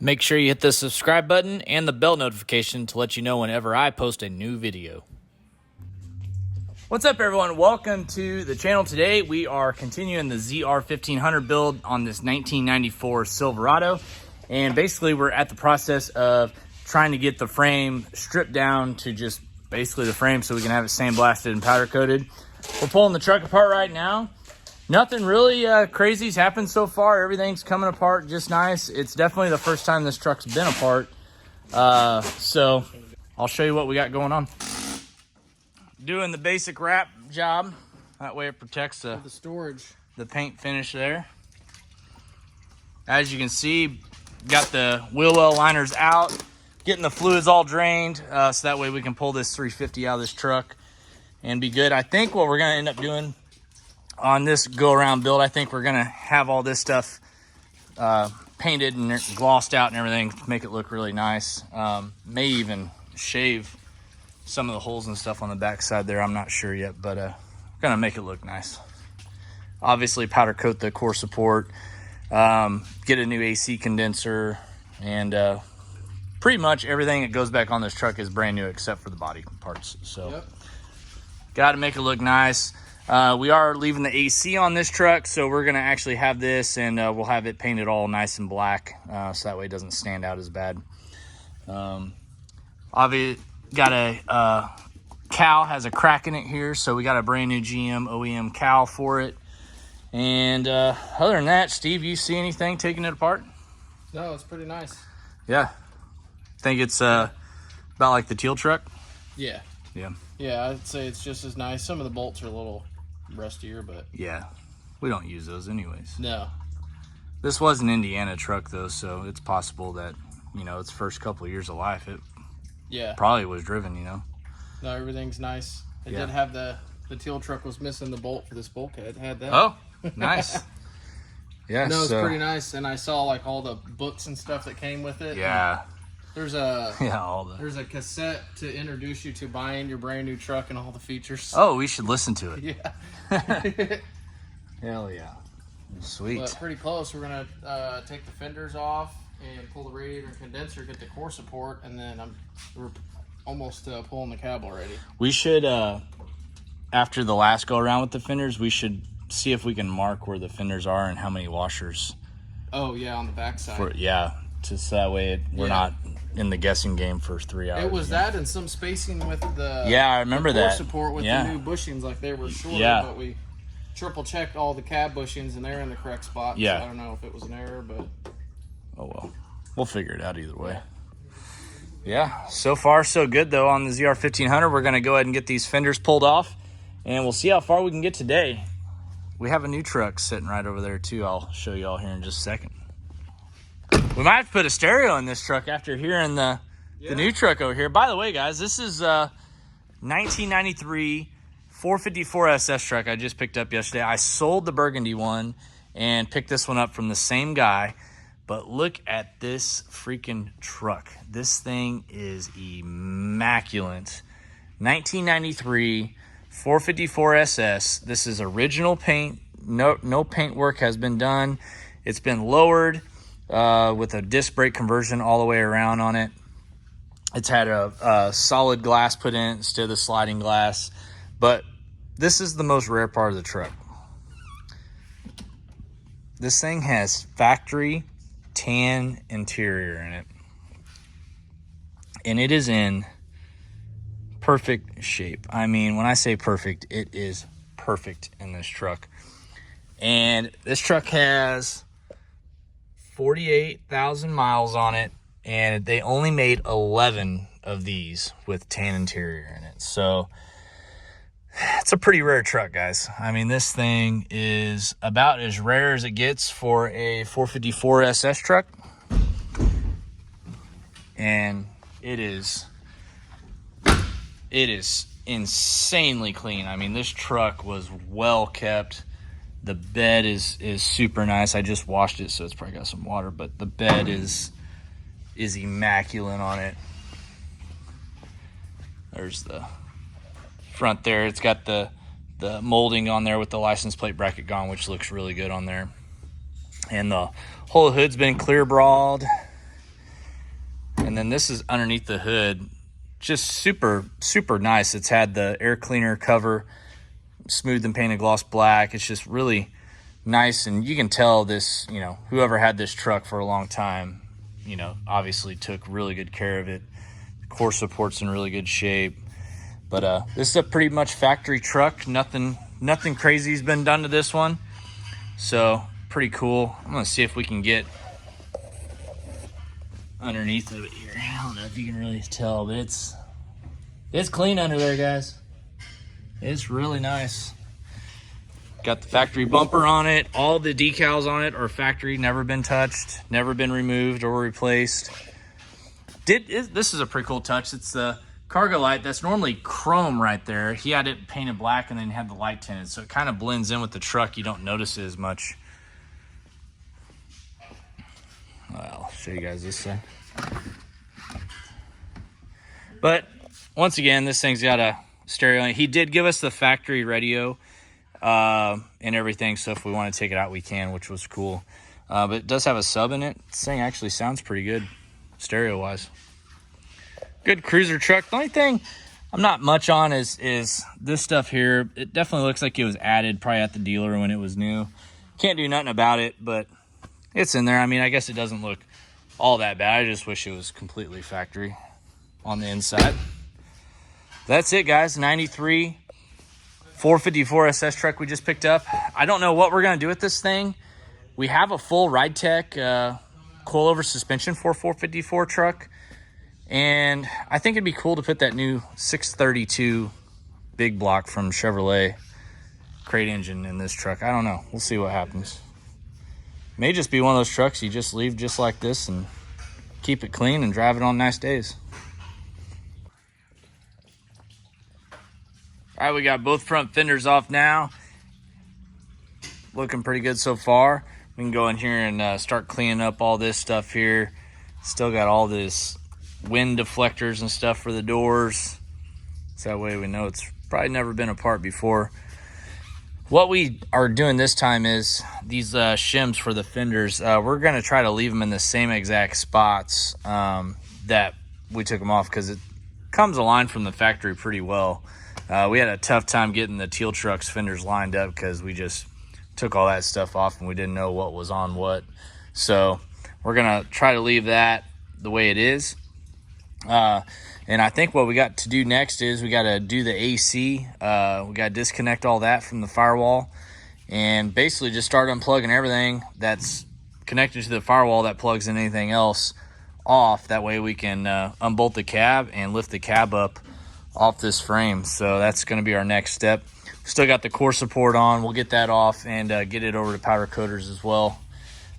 Make sure you hit the subscribe button and the bell notification to let you know whenever I post a new video. What's up, everyone? Welcome to the channel. Today we are continuing the ZR1500 build on this 1994 Silverado, and basically we're at the process of trying to get the frame stripped down to just basically the frame so we can have it sandblasted and powder coated. We're pulling the truck apart right now. Nothing really crazy's happened so far. Everything's coming apart just nice. It's definitely the first time this truck's been apart. So I'll show you what we got going on. Doing the basic wrap job. That way it protects the storage, the paint finish there. As you can see, got the wheel well liners out, getting the fluids all drained, so that way we can pull this 350 out of this truck and be good. I think what we're gonna end up doing on this go around build, I think we're gonna have all this stuff painted and glossed out and everything to make it look really nice. May even shave some of the holes and stuff on the back side there. I'm not sure yet, but we're gonna make it look nice. Obviously powder coat the core support, get a new AC condenser, and pretty much everything that goes back on this truck is brand new except for the body parts. So got to make it look nice. We are leaving the AC on this truck, so we're gonna actually have this, and we'll have it painted all nice and black, so that way it doesn't stand out as bad. Obviously got a cowl, has a crack in it here, so we got a brand new GM OEM cowl for it. And other than that, Steve, you see anything taking it apart? No, it's pretty nice. Yeah, think it's about like the teal truck. Yeah, I'd say it's just as nice. Some of the bolts are a little rustier, but yeah, we don't use those anyways. No, this was an Indiana truck though, so it's possible that, you know, its first couple of years of life, it probably was driven, you know. No, everything's nice. It did have the teal truck was missing the bolt for this bulkhead. It had that. Oh, nice. Yeah, no, it's pretty nice. And I saw like all the books and stuff that came with it. Yeah. There's a there's a cassette to introduce you to buying your brand new truck and all the features. Oh, we should listen to it. Yeah. Hell yeah. Sweet. But pretty close. We're gonna take the fenders off and pull the radiator and condenser, get the core support, and then we're almost pulling the cab already. We should, after the last go around with the fenders, we should see if we can mark where the fenders are and how many washers. Oh yeah, on the back side. Just that way we're not in the guessing game for 3 hours. It was that and some spacing with the I remember the core that support with the new bushings, like they were shorter, but we triple checked all the cab bushings and they're in the correct spot. So I don't know if it was an error, but oh well, we'll figure it out either way. Yeah, so far so good though on the ZR1500. We're gonna go ahead and get these fenders pulled off, and we'll see how far we can get today. We have a new truck sitting right over there too. I'll show you all here in just a second. We might have to put a stereo in this truck after hearing the new truck over here. By the way, guys, this is a 1993 454 SS truck I just picked up yesterday. I sold the burgundy one and picked this one up from the same guy. But look at this freaking truck. This thing is immaculate. 1993 454 SS. This is original paint. No paint work has been done. It's been lowered with a disc brake conversion all the way around on it. It's had a solid glass put in it instead of the sliding glass. But this is the most rare part of the truck. This thing has factory tan interior in it, and it is in perfect shape. I mean, when I say perfect, it is perfect in this truck. And this truck has 48,000 miles on it, and they only made 11 of these with tan interior in it. So it's a pretty rare truck, guys. I mean, this thing is about as rare as it gets for a 454 SS truck. And it is insanely clean. I mean, this truck was well kept. The bed is super nice. I just washed it, so it's probably got some water, but the bed is immaculate on it. There's the front there. It's got the molding on there with the license plate bracket gone, which looks really good on there. And the whole hood's been clear brawled. And then this is underneath the hood. Just super, super nice. It's had the air cleaner cover, smooth and painted gloss black. It's just really nice. And you can tell this, you know, whoever had this truck for a long time, you know, obviously took really good care of it. The core support's in really good shape. But this is a pretty much factory truck. Nothing crazy's been done to this one. So pretty cool. I'm gonna see if we can get underneath of it here. I don't know if you can really tell, but it's clean under there, guys. It's really nice. Got the factory bumper on it. All the decals on it are factory, never been touched, never been removed or replaced. This is a pretty cool touch. It's the cargo light that's normally chrome right there. He had it painted black and then had the light tinted, so it kind of blends in with the truck. You don't notice it as much. Well, I'll show you guys this thing. But once again, this thing's got a stereo. He did give us the factory radio and everything, so if we want to take it out, we can, which was cool. But it does have a sub in it. This thing actually sounds pretty good, stereo-wise. Good cruiser truck. The only thing I'm not much on is this stuff here. It definitely looks like it was added probably at the dealer when it was new. Can't do nothing about it, but it's in there. I mean, I guess it doesn't look all that bad. I just wish it was completely factory on the inside. That's it, guys. 93 454 SS truck we just picked up. I don't know what we're going to do with this thing. We have a full Ride Tech coilover suspension for 454 truck. And I think it'd be cool to put that new 632 big block from Chevrolet crate engine in this truck. I don't know. We'll see what happens. May just be one of those trucks you just leave just like this and keep it clean and drive it on nice days. All right, we got both front fenders off now. Looking pretty good so far. We can go in here and start cleaning up all this stuff here. Still got all this wind deflectors and stuff for the doors. So that way we know it's probably never been apart before. What we are doing this time is these shims for the fenders. We're going to try to leave them in the same exact spots that we took them off, because it comes aligned from the factory pretty well. We had a tough time getting the Teal Truck's fenders lined up because we just took all that stuff off and we didn't know what was on what. So we're going to try to leave that the way it is. And I think what we got to do next is we got to do the AC. We got to disconnect all that from the firewall and basically just start unplugging everything that's connected to the firewall that plugs in anything else off. That way we can unbolt the cab and lift the cab up off this frame. So that's going to be our next step. Still got the core support on. We'll get that off and get it over to powder coaters as well.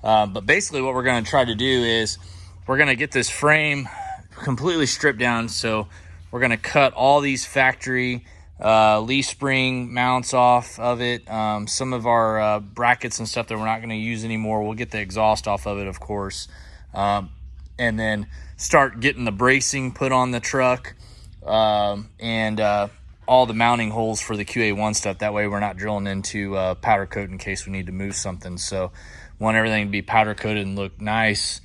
But basically what we're going to try to do is we're going to get this frame completely stripped down. So we're going to cut all these factory leaf spring mounts off of it. Some of our brackets and stuff that we're not going to use anymore. We'll get the exhaust off of it, of course. And then start getting the bracing put on the truck. And all the mounting holes for the QA1 stuff. That way we're not drilling into powder coat in case we need to move something. So want everything to be powder coated and look nice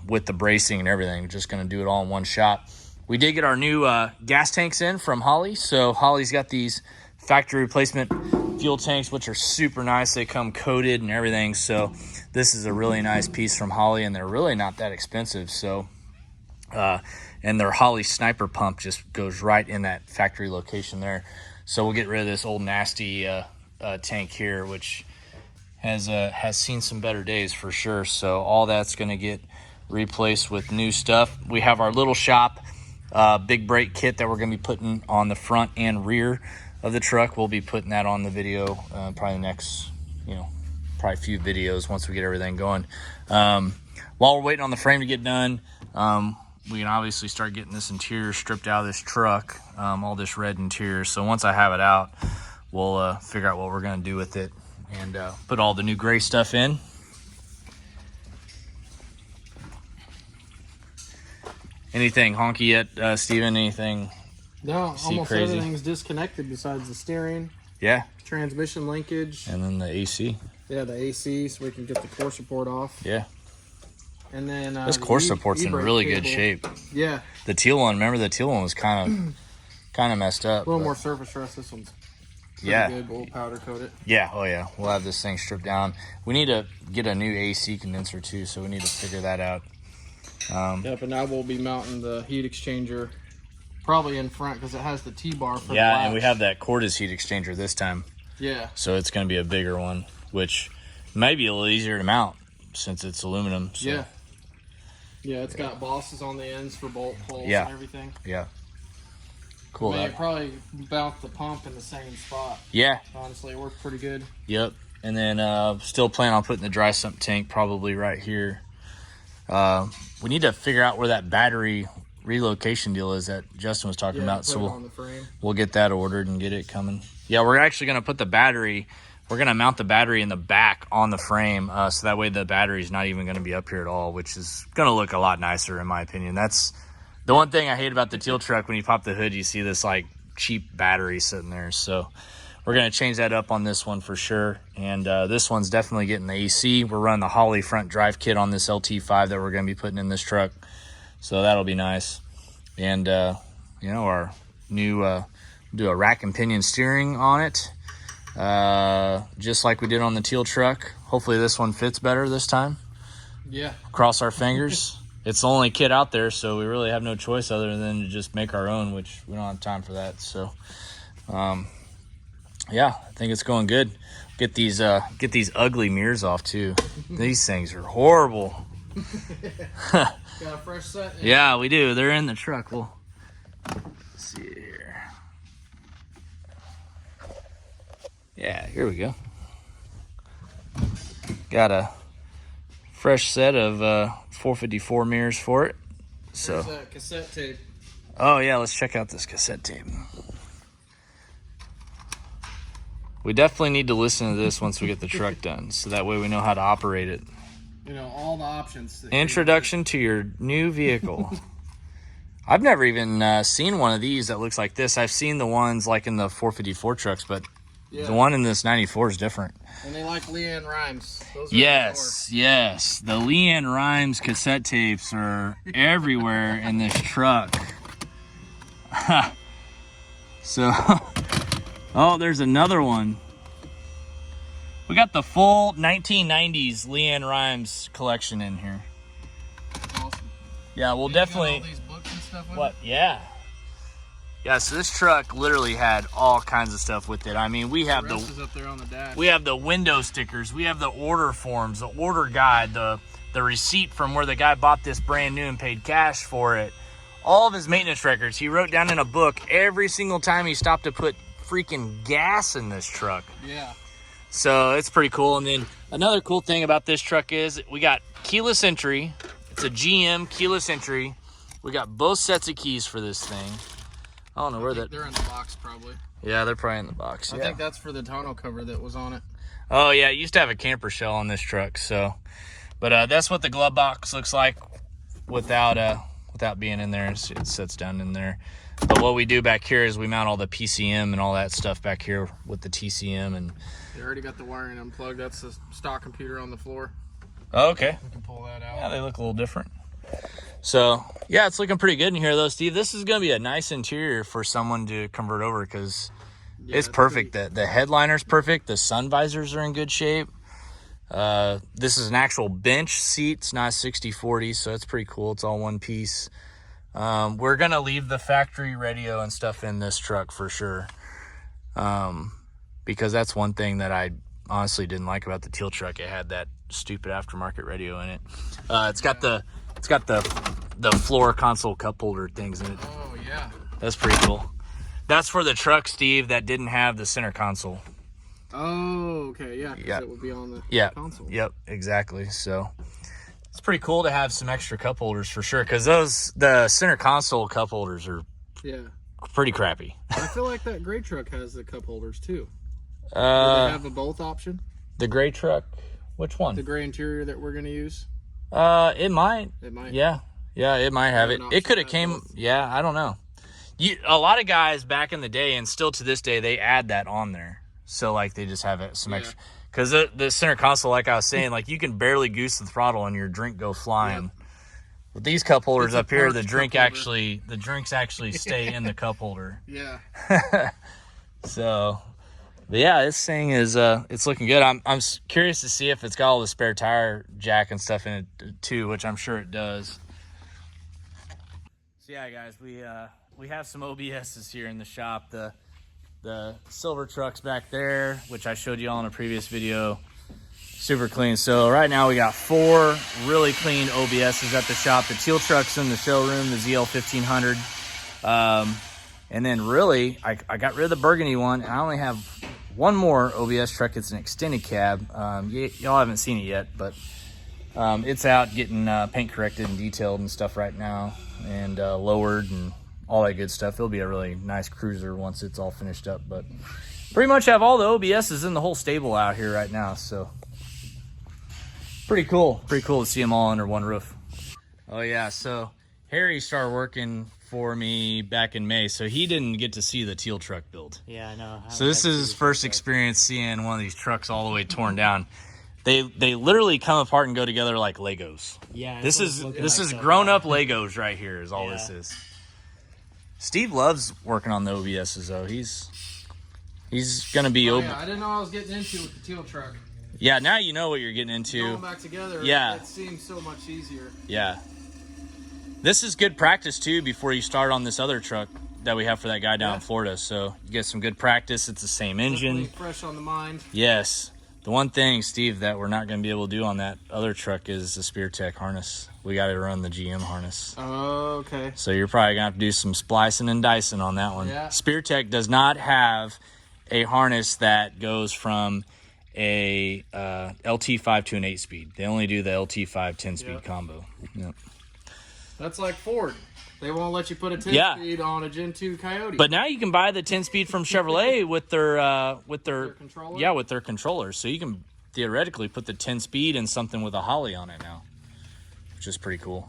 with the bracing and everything. Just going to do it all in one shot. We did get our new gas tanks in from Holley. So Holley's got these factory replacement fuel tanks, which are super nice. They come coated and everything. So this is a really nice piece from Holley, and they're really not that expensive. So and their Holley sniper pump just goes right in that factory location there. So we'll get rid of this old nasty tank here, which has seen some better days for sure. So all that's going to get replaced with new stuff. We have our little shop big brake kit that we're going to be putting on the front and rear of the truck. We'll be putting that on the video probably the next, probably a few videos once we get everything going. While we're waiting on the frame to get done, we can obviously start getting this interior stripped out of this truck, all this red interior. So once I have it out, we'll figure out what we're going to do with it and put all the new gray stuff in. Anything honky yet, Steven? Anything? No, almost crazy? Everything's disconnected besides the steering. Yeah. Transmission linkage. And then the AC. Yeah, the AC, so we can get the core support off. Yeah. And then this core support's in really good shape. Yeah. The teal one, remember the teal one was kind of messed up. A little more surface rust. This one's pretty good. We'll powder coat it. Yeah, oh yeah. We'll have this thing stripped down. We need to get a new AC condenser too, so we need to figure that out. Yep, and now we'll be mounting the heat exchanger probably in front because it has the T-bar for the Yeah, and we have that cordless heat exchanger this time. Yeah. So it's going to be a bigger one, which might be a little easier to mount since it's aluminum. So. Yeah. Yeah, it's got bosses on the ends for bolt holes and everything. Yeah. Cool. I mean, probably mount the pump in the same spot. Yeah. Honestly, it worked pretty good. Yep. And then still plan on putting the dry sump tank probably right here. We need to figure out where that battery relocation deal is that Justin was talking about. So we'll get that ordered and get it coming. Yeah, we're actually going to put the battery, we're going to mount the battery in the back on the frame. So that way the battery's not even going to be up here at all, which is going to look a lot nicer in my opinion. That's the one thing I hate about the teal truck. When you pop the hood, you see this like cheap battery sitting there. So we're going to change that up on this one for sure. And this one's definitely getting the AC. We're running the Holley front drive kit on this LT5 that we're going to be putting in this truck. So that'll be nice. And, you know, our new, do a rack and pinion steering on it. Just like we did on the teal truck. Hopefully this one fits better this time. Yeah. Cross our fingers. It's the only kit out there, so we really have no choice other than to just make our own, which we don't have time for that. So, yeah, I think it's going good. Get these ugly mirrors off too. These things are horrible. Got a fresh set? Yeah, we do. They're in the truck. We'll see it here. Yeah, here we go. Got a fresh set of 454 mirrors for it. So there's cassette tape. Oh yeah, let's check out this cassette tape. We definitely need to listen to this once we get the truck done, so that way we know how to operate it. You know, all the options. Introduction to your new vehicle. I've never even seen one of these that looks like this. I've seen the ones like in the 454 trucks, but the one in this 94 is different. And they like Leanne Rimes. Those are yes. The Leanne Rimes cassette tapes are everywhere in this truck. So, oh, there's another one. We got the full 1990s Leanne Rimes collection in here. Awesome. Yeah, we'll definitely. All these books and stuff with what? Yeah. Yeah, so this truck literally had all kinds of stuff with it. I mean, we have up there on the dash. We have the window stickers, we have the order forms, the order guide, the receipt from where the guy bought this brand new and paid cash for it. All of his maintenance records. He wrote down in a book every single time he stopped to put freaking gas in this truck. Yeah. So it's pretty cool. And then another cool thing about this truck is we got keyless entry. It's a GM keyless entry. We got both sets of keys for this thing. I don't know where that. They're in the box probably. Yeah, they're probably in the box. I think that's for the tonneau cover that was on it. Oh yeah, it used to have a camper shell on this truck. So, but that's what the glove box looks like without being in there. It sits down in there. But what we do back here is we mount all the PCM and all that stuff back here with the TCM. And they already got the wiring unplugged. That's the stock computer on the floor. Oh, okay. We can pull that out. Yeah, they look a little different. So yeah, it's looking pretty good in here though, Steve. This is going to be a nice interior for someone to convert over because it's perfect. The headliner's perfect. The sun visors are in good shape. This is an actual bench seat. It's not 60/40, so it's pretty cool. It's all one piece. We're going to leave the factory radio and stuff in this truck for sure. Because that's one thing that I honestly didn't like about the teal truck. It had that stupid aftermarket radio in it. It's got the floor console cup holder things in it. Oh yeah. That's pretty cool. That's for the truck, Steve, that didn't have the center console. Oh, okay, yeah, because it would be on the console. Yep, exactly. So it's pretty cool to have some extra cup holders for sure, because the center console cup holders are pretty crappy. I feel like that gray truck has the cup holders too. Do they have a both option? The gray truck? Which one? The gray interior that we're going to use? It might. It might. Yeah, it might have it. It could have came. Both. Yeah, I don't know. A lot of guys back in the day, and still to this day, they add that on there. So like they just have it some extra. Because the center console, like I was saying, like you can barely goose the throttle and your drink go flying. Yep. With these cup holders up here, the drinks actually stay in the cup holder. Yeah. So, but yeah, this thing is it's looking good. I'm curious to see if it's got all the spare tire jack and stuff in it too, which I'm sure it does. So yeah, guys, we have some OBSs here in the shop. The silver truck's back there, which I showed you all in a previous video. Super clean. So right now we got 4 really clean OBSs at the shop. The teal truck's in the showroom, the ZL1500. And then really, I got rid of the burgundy one, and I only have one more OBS truck. It's an extended cab. Y'all haven't seen it yet, but it's out getting paint corrected and detailed and stuff right now, and lowered and all that good stuff. It'll be a really nice cruiser once it's all finished up. But pretty much have all the OBSs in the whole stable out here right now, so pretty cool. Pretty cool to see them all under one roof. Oh yeah, so Harry started working for me back in May, so he didn't get to see the teal truck build. Yeah, I know. So this is his first experience seeing one of these trucks all the way torn down. They literally come apart and go together like Legos. Yeah, this is grown up Legos right here is all this is. Steve loves working on the OBSs though. He's gonna be. Oh, yeah, I didn't know I was getting into with the teal truck. Yeah, now you know what you're getting into. Going back together, yeah, it seems so much easier. Yeah. This is good practice, too, before you start on this other truck that we have for that guy down in Florida. So you get some good practice. It's the same engine. Definitely fresh on the mind. Yes. The one thing, Steve, that we're not going to be able to do on that other truck is the Spear Tech harness. We got to run the GM harness. Oh, okay. So you're probably going to have to do some splicing and dicing on that one. Yeah. Spear Tech does not have a harness that goes from a LT5 to an 8-speed. They only do the LT5 10-speed combo. Yep. That's like Ford. They won't let you put a 10-speed on a Gen 2 Coyote. But now you can buy the 10-speed from Chevrolet with their controller? Yeah, with their controllers. So you can theoretically put the 10-speed in something with a Holly on it now, which is pretty cool.